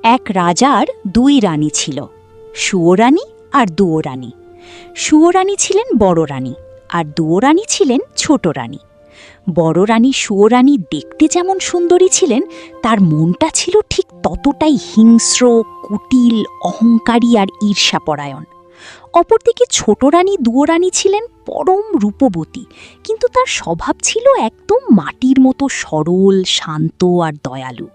এক রাজার দুই রানী ছিল, সুয়োরানী আর দুয়োরানী। সুয়োরানী ছিলেন বড় রানী আর দুয়োরানী ছিলেন ছোট রানী। বড় রানী সুয়োরানী দেখতে যেমন সুন্দরী ছিলেন, তার মনটা ছিল ঠিক ততটাই হিংস্র, কুটিল, অহংকারী আর ঈর্ষাপরায়ণ। অপরদিকে ছোট রানী দুয়োরানী ছিলেন পরম রূপবতী, কিন্তু তার স্বভাব ছিল একদম মাটির মতো সরল, শান্ত আর দয়ালু।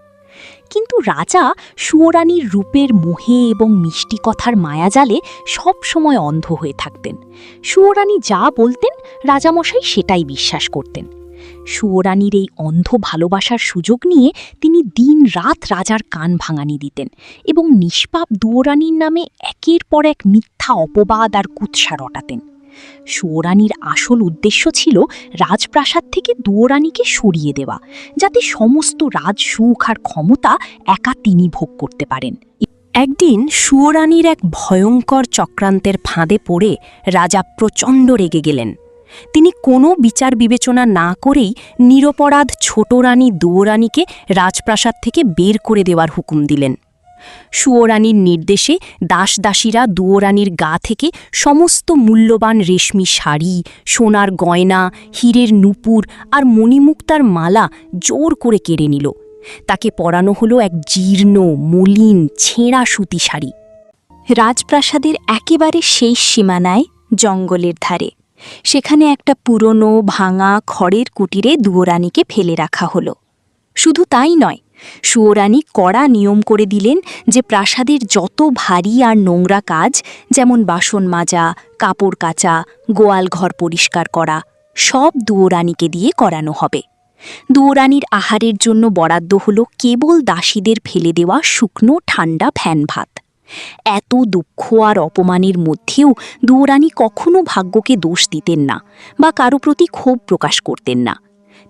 কিন্তু রাজা সুয়োরানীর রূপের মোহে এবং মিষ্টি কথার মায়াজালে সব সময় অন্ধ হয়ে থাকতেন। সুয়োরানী যা বলতেন রাজামশাই সেটাই বিশ্বাস করতেন। সুয়োরানীর এই অন্ধ ভালোবাসার সুযোগ নিয়ে তিনি দিন রাত রাজার কান ভাঙানি দিতেন এবং নিষ্পাপ দুয়োরানীর নামে একের পর এক মিথ্যা অপবাদ আর কুৎসা রটাতেন। সুয়োরানীর আসল উদ্দেশ্য ছিল রাজপ্রাসাদ থেকে দুয়োরানীকে সরিয়ে দেওয়া, যাতে সমস্ত রাজসুখ আর ক্ষমতা একা তিনি ভোগ করতে পারেন। একদিন সুয়োরানীর এক ভয়ঙ্কর চক্রান্তের ফাঁদে পড়ে রাজা প্রচণ্ড রেগে গেলেন। তিনি কোনো বিচার বিবেচনা না করেই নিরপরাধ ছোট রানী দুয়োরানীকে রাজপ্রাসাদ থেকে বের করে দেওয়ার হুকুম দিলেন। সুয়োরানীর নির্দেশে দাসদাসীরা দুয়োরানীর গা থেকে সমস্ত মূল্যবান রেশমি শাড়ি, সোনার গয়না, হীরের নূপুর আর মণিমুক্তার মালা জোর করে কেড়ে নিল। তাকে পরানো হলো এক জীর্ণ, মলিন, ছেঁড়া সুতি শাড়ি। রাজপ্রাসাদের একেবারে শেষ সীমানায় জঙ্গলের ধারে সেখানে একটা পুরনো ভাঙা খড়ের কুটিরে দুয়োরানীকে ফেলে রাখা হলো। শুধু তাই নয়, সুয়োরানী কড়া নিয়ম করে দিলেন যে প্রাসাদের যত ভারী আর নোংরা কাজ, যেমন বাসন মাজা, কাপড় কাচা, গোয়াল ঘর পরিষ্কার করা, সব দুয়োরানীকে দিয়ে করানো হবে। দুয়োরানীর আহারের জন্য বরাদ্দ হলো কেবল দাসীদের ফেলে দেওয়া শুকনো ঠান্ডা ফ্যান ভাত। এত দুঃখ আর অপমানের মধ্যেও দুয়োরানী কখনো ভাগ্যকে দোষ দিতেন না বা কারো প্রতি ক্ষোভ প্রকাশ করতেন না।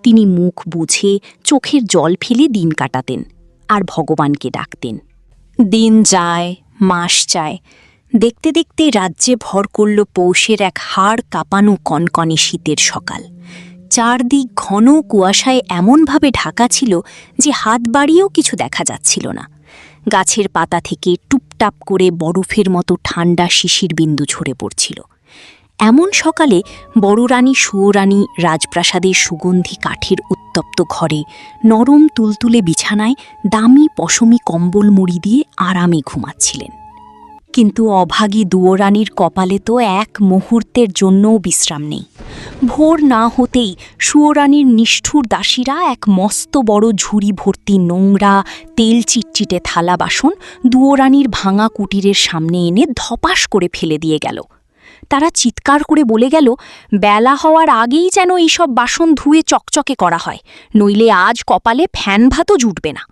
তিনি মুখ বুঝে চোখের জল ফেলে দিন কাটাতেন আর ভগবানকে ডাকতেন। দিন যায়, মাস যায়, দেখতে দেখতে রাজ্যে ভর করল পৌষের এক হাড় কাঁপানো কনকনে শীতের সকাল। চারদিক ঘন কুয়াশায় এমনভাবে ঢাকা ছিল যে হাত বাড়িয়েও কিছু দেখা যাচ্ছিল না। গাছের পাতা থেকে টুপটাপ করে বরফের মতো ঠান্ডা শিশির বিন্দু ঝরে পড়ছিল। এমন সকালে বড় রানী সুয়োরানী রাজপ্রাসাদের সুগন্ধি কাঠের উত্তপ্ত ঘরে নরম তুলতুলে বিছানায় দামি পশমি কম্বল মুড়ি দিয়ে আরামে ঘুমাচ্ছিলেন। কিন্তু অভাগী দুয়োরানীর কপালে তো এক মুহূর্তের জন্যও বিশ্রাম নেই। ভোর না হতেই সুয়োরানীর নিষ্ঠুর দাসীরা এক মস্ত বড় ঝুড়ি ভর্তি নোংরা, তেল চিটচিটে থালা বাসন দুয়োরানীর ভাঙা কুটিরের সামনে এনে ধপাস করে ফেলে দিয়ে গেল। তারা চিৎকার করে বলে গেল, বেলা হওয়ার আগেই যেন এইসব বাসন ধুয়ে চকচকে করা হয়, নইলে আজ কপালে ফ্যান ভাতও জুটবে না।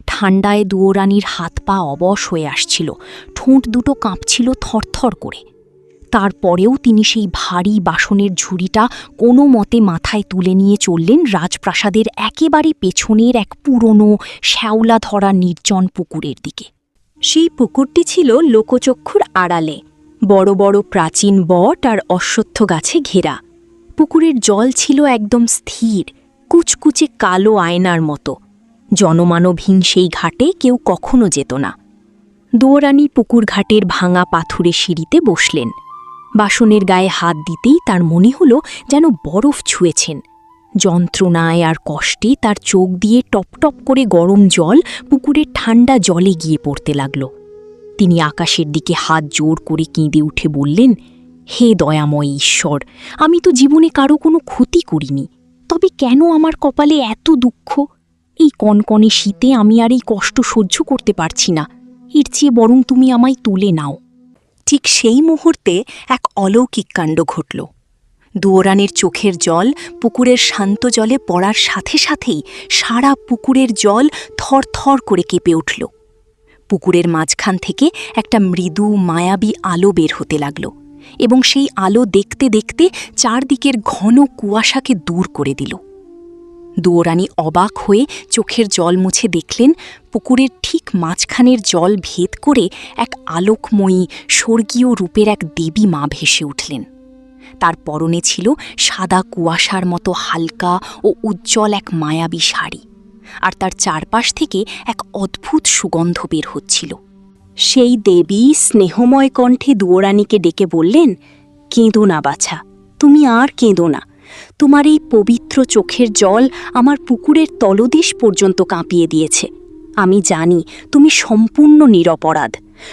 ঠান্ডায় দুয়োরানীর হাত পা অবশ হয়ে আসছিল, ঠোঁট দুটো কাঁপছিল থরথর করে। তারপরেও তিনি সেই ভারী বাসনের ঝুড়িটা কোনো মতে মাথায় তুলে নিয়ে চললেন রাজপ্রাসাদের একেবারে পেছনের এক পুরনো শ্যাওলা ধরা নির্জন পুকুরের দিকে। সেই পুকুরটি ছিল লোকচক্ষুর আড়ালে, বড় বড় প্রাচীন বট আর অশ্বত্থ গাছে ঘেরা। পুকুরের জল ছিল একদম স্থির, কুচকুচে কালো আয়নার মতো। জনমানবহীন সেই ঘাটে কেউ কখনো যেত না। দুয়োরানী পুকুর ঘাটের ভাঙা পাথুরে সিঁড়িতে বসলেন। বাসনের গায়ে হাত দিতেই তার মনে হলো যেন বরফ ছুঁয়েছেন। যন্ত্রণায় আর কষ্টে তার চোখ দিয়ে টপটপ করে গরম জল পুকুরের ঠান্ডা জলে গিয়ে পড়তে লাগল। তিনি আকাশের দিকে হাত জোর করে কেঁদে উঠে বললেন, হে দয়াময় ঈশ্বর, আমি তো জীবনে কারো কোনো ক্ষতি করিনি, তবে কেন আমার কপালে এত দুঃখ? এই কনকনে শীতে আমি আর এই কষ্ট সহ্য করতে পারছি না, এর চেয়ে বরং তুমি আমায় তুলে নাও। ঠিক সেই মুহূর্তে এক অলৌকিক কাণ্ড ঘটল। দুয়োরানীর চোখের জল পুকুরের শান্ত জলে পড়ার সাথে সাথেই সারা পুকুরের জল থরথর করে কেঁপে উঠল। পুকুরের মাঝখান থেকে একটা মৃদু মায়াবী আলো বের হতে লাগল এবং সেই আলো দেখতে দেখতে চারদিকের ঘন কুয়াশাকে দূর করে দিল। দুয়োরানী অবাক হয়ে চোখের জল মুছে দেখলেন পুকুরের ঠিক মাঝখানের জল ভেদ করে এক আলোকময়ী স্বর্গীয় রূপের এক দেবী মা ভেসে উঠলেন। তার পরনে ছিল সাদা কুয়াশার মতো হালকা ও উজ্জ্বল এক মায়াবী শাড়ি। আর তার চারপাশ থেকে এক অদ্ভুত সুগন্ধ বের হচ্ছিল। সেই দেবী স্নেহময় কণ্ঠে দুয়োরানীকে ডেকে বললেন, কেঁদো না বাছা, তুমি আর কেঁদো না। তোমার এই পবিত্র চোখের জল আমার পুকুরের তলদেশ পর্যন্ত কাঁপিয়ে দিয়েছে। আমি জানি তুমি সম্পূর্ণ নিরপরাধ।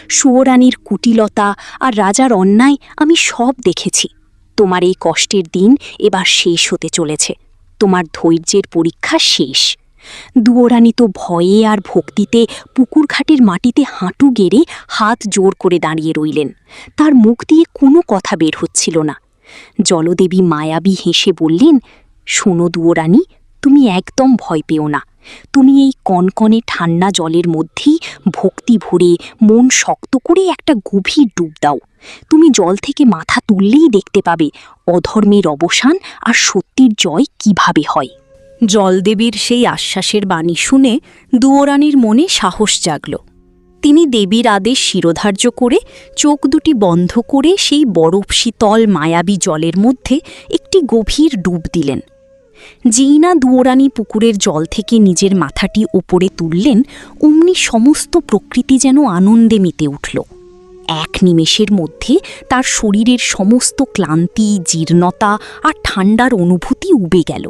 সুয়োরানীর কুটিলতা আর রাজার অন্যায় আমি সব দেখেছি। তোমার এই কষ্টের দিন এবার শেষ হতে চলেছে। তোমার ধৈর্যের পরীক্ষা শেষ। দুয়োরানী তো ভয়ে আর ভক্তিতে পুকুরঘাটের মাটিতে হাঁটু গেড়ে হাত জোর করে দাঁড়িয়ে রইলেন। তার মুখ দিয়ে কোনো কথা বের হচ্ছিল না। জলদেবী মায়াবী হেসে বললেন, শোনো দুয়োরানী, তুমি একদম ভয় পেও না। তুমি এই কনকনে ঠান্ডা জলের মধ্যেই ভক্তি ভরে মন শক্ত করে একটা গভীর ডুব দাও। তুমি জল থেকে মাথা তুললেই দেখতে পাবে অধর্মের অবসান আর সত্যির জয় কিভাবে হয়। জলদেবীর সেই আশ্বাসের বাণী শুনে দুয়োরানীর মনে সাহস জাগল। তিনি দেবীর আদেশ শিরোধার্য করে চোখ দুটি বন্ধ করে সেই বরফ শীতল মায়াবী জলের মধ্যে একটি গভীর ডুব দিলেন। যেই না দুয়োরানী পুকুরের জল থেকে নিজের মাথাটি ওপরে তুললেন, অমনি সমস্ত প্রকৃতি যেন আনন্দে মেতে উঠল। এক নিমেষের মধ্যে তার শরীরের সমস্ত ক্লান্তি, জীর্ণতা আর ঠান্ডার অনুভূতি উবে গেল।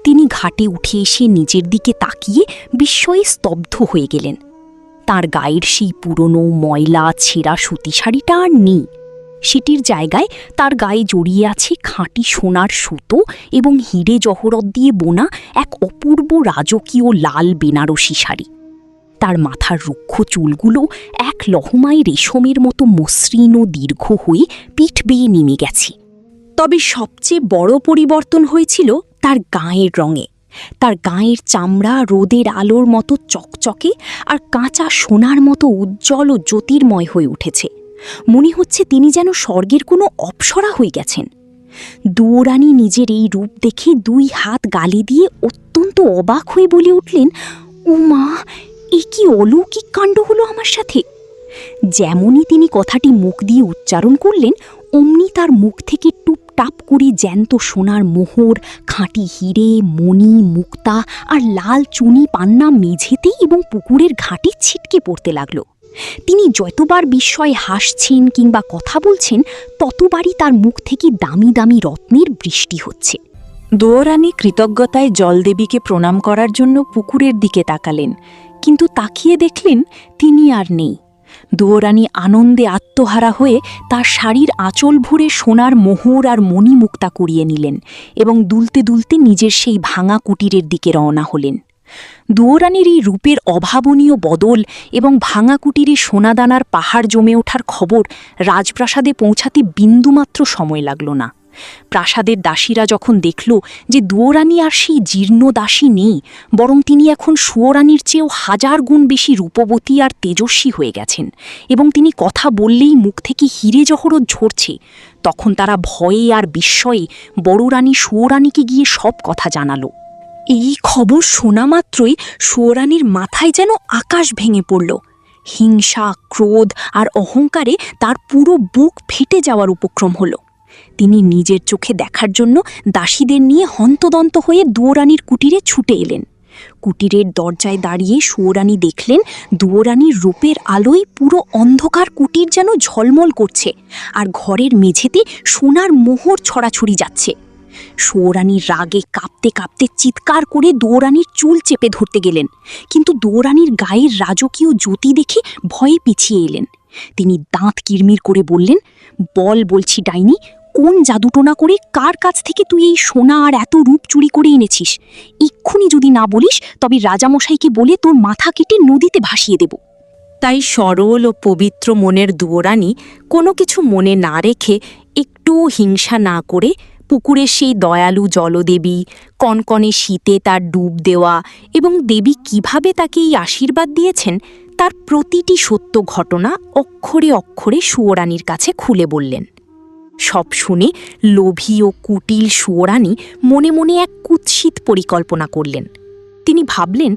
তিনি ঘাটে উঠে এসে নিজের দিকে তাকিয়ে বিস্ময়ে স্তব্ধ হয়ে গেলেন। তার গায়ের সেই পুরনো ময়লা ছেঁড়া সুতি শাড়িটা আর নেই। সেটির জায়গায় তার গায়ে জড়িয়ে আছে খাঁটি সোনার সুতো এবং হিরে জহরত দিয়ে বোনা এক অপূর্ব রাজকীয় লাল বেনারসি শাড়ি। তার মাথার রুক্ষ চুলগুলো এক লহমায় রেশমের মতো মসৃণ ও দীর্ঘ হয়ে পিঠ বেয়ে নেমে গেছে। তবে সবচেয়ে বড় পরিবর্তন হয়েছিল তার গায়ের রঙে। তার গায়ের চামড়া রোদের আলোর মতো চকচকে আর কাঁচা সোনার মতো উজ্জ্বল ও জ্যোতির্ময় হয়ে উঠেছে। মনে হচ্ছে তিনি যেন স্বর্গের কোনো অপ্সরা হয়ে গেছেন। দুয়োরানী নিজের এই রূপ দেখে দুই হাত গালে দিয়ে অত্যন্ত অবাক হয়ে বলে উঠলেন, ও মা, এ কি অলৌকিক কাণ্ড হলো আমার সাথে। যেমনই তিনি কথাটি মুখ দিয়ে উচ্চারণ করলেন, অমনি তার মুখ থেকে টুপটাপ করে জ্যান্ত সোনার মোহর, খাঁটি হিরে, মণি, মুক্তা আর লাল চুনি পান্না মেঝেতে এবং পুকুরের ঘাটে ছিটকে পড়তে লাগল। তিনি যতবার বিস্ময়ে হাসছেন কিংবা কথা বলছেন, ততবারই তার মুখ থেকে দামি দামি রত্নের বৃষ্টি হচ্ছে। দুয়োরানী কৃতজ্ঞতায় জলদেবীকে প্রণাম করার জন্য পুকুরের দিকে তাকালেন, কিন্তু তাকিয়ে দেখলেন তিনি আর নেই। দুয়োরানী আনন্দে আত্মহারা হয়ে তার শাড়ির আঁচল ভরে সোনার মোহর আর মণিমুক্তা কুড়িয়ে নিলেন এবং দুলতে দুলতে নিজের সেই ভাঙা কুটিরের দিকে রওনা হলেন। দুয়োরানীর এই রূপের অভাবনীয় বদল এবং ভাঙা কুটিরে সোনাদানার পাহাড় জমে ওঠার খবর রাজপ্রাসাদে পৌঁছাতে বিন্দুমাত্র সময় লাগল না। প্রাসাদের দাসীরা যখন দেখল যে দুয়োরানী আর সেই জীর্ণ দাসী নেই, বরং তিনি এখন সুয়োরানীর চেয়েও 1000 গুণ বেশি রূপবতী আর তেজস্বী হয়ে গেছেন এবং তিনি কথা বললেই মুখ থেকে হিরে জহরত ঝরছে, তখন তারা ভয়ে আর বিস্ময়ে বড় রানী সুয়োরানীকে গিয়ে সব কথা জানালো। এই খবর শোনা মাত্রই সুয়োরানীর মাথায় যেন আকাশ ভেঙে পড়ল। হিংসা, ক্রোধ আর অহংকারে তার পুরো বুক ফেটে যাওয়ার উপক্রম হল। তিনি নিজের চোখে দেখার জন্য দাসীদের নিয়ে হন্তদন্ত হয়ে দুয়োরানীর কুটিরে ছুটে এলেন। কুটিরের দরজায় দাঁড়িয়ে সুয়োরানী দেখলেন দুয়োরানীর রূপের আলোয় পুরো অন্ধকার কুটির যেন ঝলমল করছে, আর ঘরের মেঝেতে সোনার মোহর ছড়াছড়ি যাচ্ছে। সুয়োরানীর রাগে কাঁপতে কাঁপতে চিৎকার করে দুয়োরানীর চুল চেপে ধরতে গেলেন, কিন্তু দুয়োরানীর গায়ের রাজকীয় জ্যোতি দেখে ভয়ে পিছিয়ে এলেন। তিনি দাঁত কিরমির করে বললেন, বল বলছি ডাইনি, কোন জাদুটোনা করে কার কাছ থেকে তুই এই সোনা আর এত রূপ চুরি করে এনেছিস? এক্ষুনি যদি না বলিস তবে রাজামশাইকে বলে তোর মাথা কেটে নদীতে ভাসিয়ে দেব। তাই সরল ও পবিত্র মনের দুয়োরানী কোনো কিছু মনে না রেখে, একটুও হিংসা না করে পুকুরের সেই দয়ালু জলদেবী, কনকনে শীতে তার ডুব দেওয়া এবং দেবী কিভাবে তাকে এই আশীর্বাদ দিয়েছেন তার প্রতিটি সত্য ঘটনা অক্ষরে অক্ষরে সুয়োরানীর কাছে খুলে বললেন। সব শুনে লোভী ও কুটিল সুয়োরানী মনে মনে এক কুৎসিত পরিকল্পনা করলেন। তিনি ভাবলেন,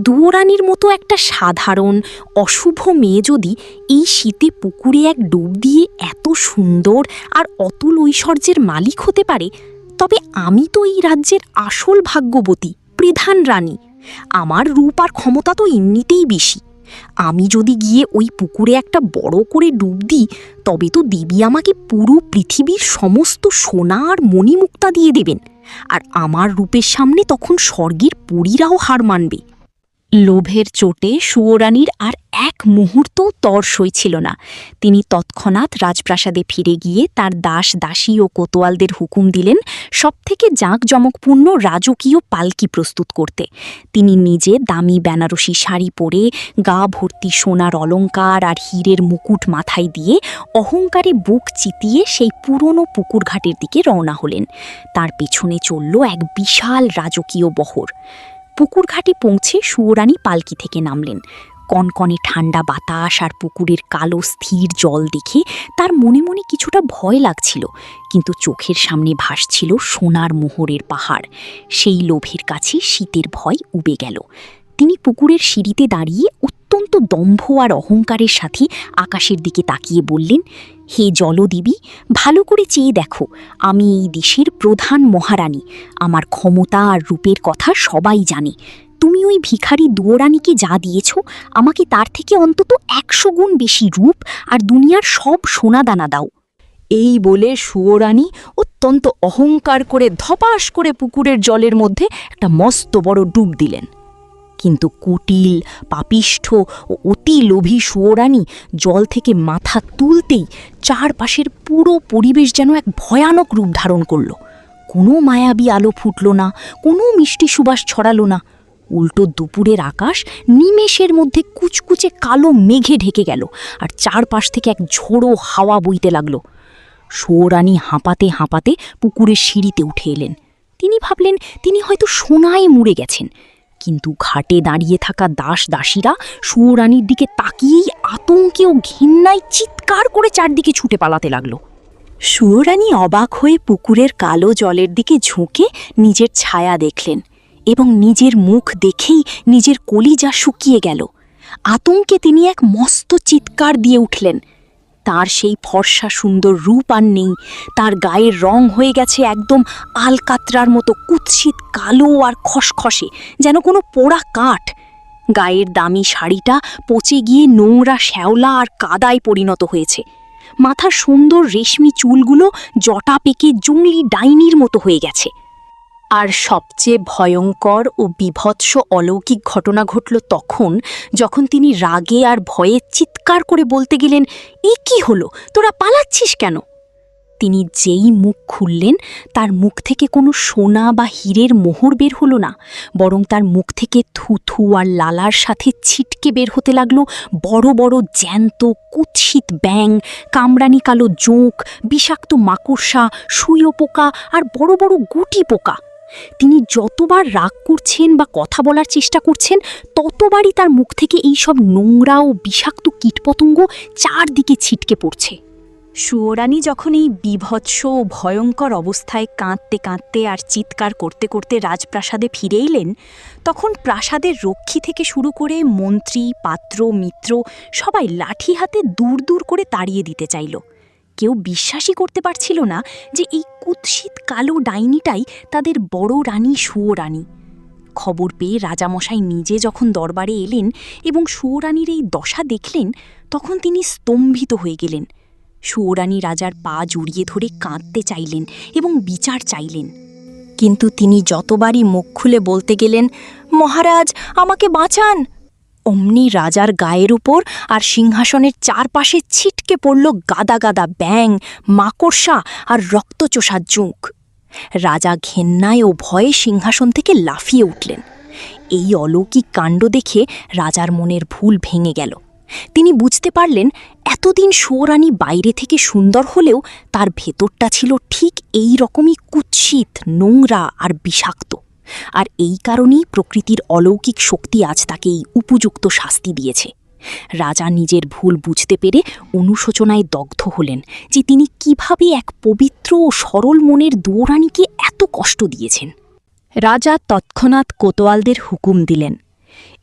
দুয়োরানীর মতো একটা সাধারণ অশুভ মেয়ে যদি এই শীতে পুকুরে এক ডুব দিয়ে এত সুন্দর আর অতুল ঐশ্বর্যের মালিক হতে পারে, তবে আমি তো এই রাজ্যের আসল ভাগ্যবতী প্রধান রানী। আমার রূপ আর ক্ষমতা তো এমনিতেই বেশি। আমি যদি গিয়ে ওই পুকুরে একটা বড় করে ডুব দিই, তবে তো দেবী আমাকে পুরো পৃথিবীর সমস্ত সোনা আর মণিমুক্তা দিয়ে দেবেন, আর আমার রূপের সামনে তখন স্বর্গের পরীরাও হার মানবে। লোভের চোটে সুয়োরানীর আর এক মুহূর্তও তর সইছিল না। তিনি তৎক্ষণাৎ রাজপ্রাসাদে ফিরে গিয়ে তার দাস দাসী ও কোতোয়ালদের হুকুম দিলেন সবথেকে জাঁকজমকপূর্ণ রাজকীয় পালকি প্রস্তুত করতে। তিনি নিজে দামি বেনারসি শাড়ি পরে, গা ভর্তি সোনার অলংকার আর হীরের মুকুট মাথায় দিয়ে অহংকারে বুক চিতিয়ে সেই পুরনো পুকুরঘাটের দিকে রওনা হলেন। তার পেছনে চলল এক বিশাল রাজকীয় বহর। পুকুরঘাটে পৌঁছে সুয়োরানী পালকি থেকে নামলেন। কনকনে ঠান্ডা বাতাস আর পুকুরের কালো স্থির জল দেখে তার মনে মনে কিছুটা ভয় লাগছিল, কিন্তু চোখের সামনে ভাসছিল সোনার মোহরের পাহাড়। সেই লোভের কাছে শীতের ভয় উবে গেল। তিনি পুকুরের সিঁড়িতে দাঁড়িয়ে অত্যন্ত দম্ভ আর অহংকারের সাথে আকাশের দিকে তাকিয়ে বললেন, হে জলদেবী, ভালো করে চেয়ে দেখো, আমি এই দেশের প্রধান মহারানী। আমার ক্ষমতা আর রূপের কথা সবাই জানে। তুমি ওই ভিখারি দুয়োরানীকে যা দিয়েছ, আমাকে তার থেকে অন্তত 100 গুণ বেশি রূপ আর দুনিয়ার সব সোনাদানা দাও। এই বলে সুয়োরানী অত্যন্ত অহংকার করে ধপাস করে পুকুরের জলের মধ্যে একটা মস্ত বড় ডুব দিলেন। কিন্তু কুটিল, পাপিষ্ঠ ও অতি লোভী সুয়োরানী জল থেকে মাথা তুলতেই চারপাশের পুরো পরিবেশ যেন এক ভয়ানক রূপ ধারণ করল। কোনো মায়াবী আলো ফুটল না, কোনো মিষ্টি সুবাস ছড়ালো না। উল্টো দুপুরের আকাশ নিমেষের মধ্যে কুচকুচে কালো মেঘে ঢেকে গেল, আর চারপাশ থেকে এক ঝোড়ো হাওয়া বইতে লাগল। সুয়োরানী হাঁপাতে হাঁপাতে পুকুরের সিঁড়িতে উঠে এলেন। তিনি ভাবলেন তিনি হয়তো সোনায় মুড়ে গেছেন, কিন্তু ঘাটে দাঁড়িয়ে থাকা দাস দাসীরা সুয়োরানীর দিকে তাকিয়েই আতঙ্কে ও ঘৃণায় চিৎকার করে চারদিকে ছুটে পালাতে লাগল। সুয়োরানী অবাক হয়ে পুকুরের কালো জলের দিকে ঝুঁকে নিজের ছায়া দেখলেন, এবং নিজের মুখ দেখেই নিজের কলিজা শুকিয়ে গেল। আতঙ্কে তিনি এক মস্ত চিৎকার দিয়ে উঠলেন। তার সেই ফর্সা সুন্দর রূপ আর নেই, তার গায়ের রং হয়ে গেছে একদম আলকাতরার মতো কুৎসিত কালো আর খসখসে, যেন কোনো পোড়া কাঠ। গায়ের দামি শাড়িটা পচে গিয়ে নোংরা শ্যাওলা আর কাদায় পরিণত হয়েছে। মাথার সুন্দর রেশমি চুলগুলো জটা পেকে জঙ্গলি ডাইনির মতো হয়ে গেছে। আর সবচেয়ে ভয়ঙ্কর ও বিভৎস অলৌকিক ঘটনা ঘটল তখন, যখন তিনি রাগে আর ভয়ে চিৎকার করে বলতে গেলেন, এ কি হলো, তোরা পালাচ্ছিস কেন? তিনি যেই মুখ খুললেন, তার মুখ থেকে কোনো সোনা বা হীরের মোহর বের হলো না, বরং তার মুখ থেকে থুথু আর লালার সাথে ছিটকে বের হতে লাগলো বড় বড় জ্যান্ত কুৎসিত ব্যাঙ, কামরানি কালো জোঁক, বিষাক্ত মাকড়সা, সুয়ো পোকা আর বড় বড় গুটি পোকা। তিনি যতবার রাগ করছেন বা কথা বলার চেষ্টা করছেন, ততবারই তার মুখ থেকে এই সব নোংরা ও বিষাক্ত কীটপতঙ্গ চারদিকে ছিটকে পড়ছে। সুয়োরানী যখন এই বিভৎস ও ভয়ঙ্কর অবস্থায় কাঁদতে কাঁদতে আর চিৎকার করতে করতে রাজপ্রাসাদে ফিরে এলেন, তখন প্রাসাদের রক্ষী থেকে শুরু করে মন্ত্রী, পাত্র, মিত্র সবাই লাঠি হাতে দূর দূর করে তাড়িয়ে দিতে চাইল। কেউ বিশ্বাসই করতে পারছিল না যে এই কুৎসিত কালো ডাইনিটাই তাদের বড় রানী সুয়োরানী। খবর পেয়ে রাজামশাই নিজে যখন দরবারে এলেন এবং সুয়োরানীর এই দশা দেখলেন, তখন তিনি স্তম্ভিত হয়ে গেলেন। সুয়োরানী রাজার পা জড়িয়ে ধরে কাঁদতে চাইলেন এবং বিচার চাইলেন। কিন্তু তিনি যতবারই মুখ খুলে বলতে গেলেন, মহারাজ আমাকে বাঁচান, অমনি রাজার গায়ের উপর আর সিংহাসনের চারপাশে ছিটকে পড়ল গাদা গাদা ব্যাঙ, মাকড়সা আর রক্তচোষা জোঁক। রাজা ঘেন্নায় ও ভয়ে সিংহাসন থেকে লাফিয়ে উঠলেন। এই অলৌকিক কাণ্ড দেখে রাজার মনের ভুল ভেঙে গেল। তিনি বুঝতে পারলেন, এতদিন সুয়োরানী বাইরে থেকে সুন্দর হলেও তার ভেতরটা ছিল ঠিক এই রকমই কুৎসিত, নোংরা আর বিষাক্ত। আর এই কারণেই প্রকৃতির অলৌকিক শক্তি আজ তাকে এই উপযুক্ত শাস্তি দিয়েছে। রাজা নিজের ভুল বুঝতে পেরে অনুশোচনায় দগ্ধ হলেন যে তিনি কিভাবে এক পবিত্র ও সরল মনের দুয়োরানীকে এত কষ্ট দিয়েছেন। রাজা তৎক্ষণাৎ কোতোয়ালদের হুকুম দিলেন,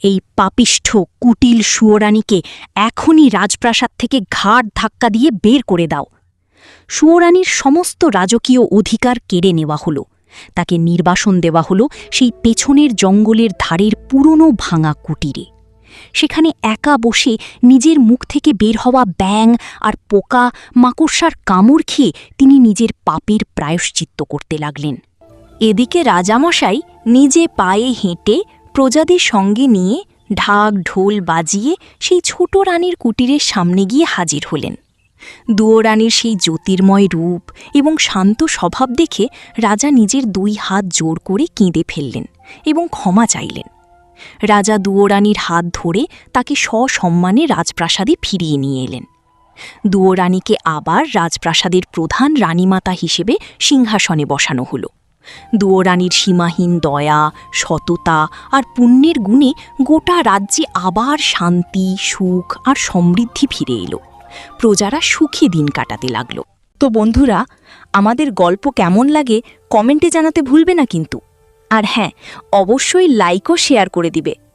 এই পাপিষ্ঠ কুটিল সুয়োরানীকে এখনই রাজপ্রাসাদ থেকে ঘাড় ধাক্কা দিয়ে বের করে দাও। সুয়োরানীর সমস্ত রাজকীয় অধিকার কেড়ে নেওয়া হল। তাকে নির্বাসন দেওয়া হলো সেই পেছনের জঙ্গলের ধারের পুরনো ভাঙা কুটিরে। সেখানে একা বসে নিজের মুখ থেকে বের হওয়া ব্যাঙ আর পোকা মাকড়সার কামড় খেয়ে তিনি নিজের পাপের প্রায়শ্চিত্ত করতে লাগলেন। এদিকে রাজামশাই নিজে পায়ে হেঁটে প্রজাদের সঙ্গে নিয়ে ঢাক ঢোল বাজিয়ে সেই ছোট রানীর কুটিরের সামনে গিয়ে হাজির হলেন। দুয়োরানীর সেই জ্যোতির্ময় রূপ এবং শান্ত স্বভাব দেখে রাজা নিজের 2 হাত জোর করে কেঁদে ফেললেন এবং ক্ষমা চাইলেন। রাজা দুয়োরানীর হাত ধরে তাকে সসম্মানে রাজপ্রাসাদে ফিরিয়ে নিয়ে এলেন। দুয়োরানীকে আবার রাজপ্রাসাদের প্রধান রানীমাতা হিসেবে সিংহাসনে বসানো হল। দুয়োরানীর সীমাহীন দয়া, সততা আর পুণ্যের গুণে গোটা রাজ্যে আবার শান্তি, সুখ আর সমৃদ্ধি ফিরে এলো। প্রজারা সুখে দিন কাটাতে লাগল। তো বন্ধুরা, আমাদের গল্প কেমন লাগে কমেন্টে জানাতে ভুলবে না কিন্তু। আর হ্যাঁ, অবশ্যই লাইক ও শেয়ার করে দিবে।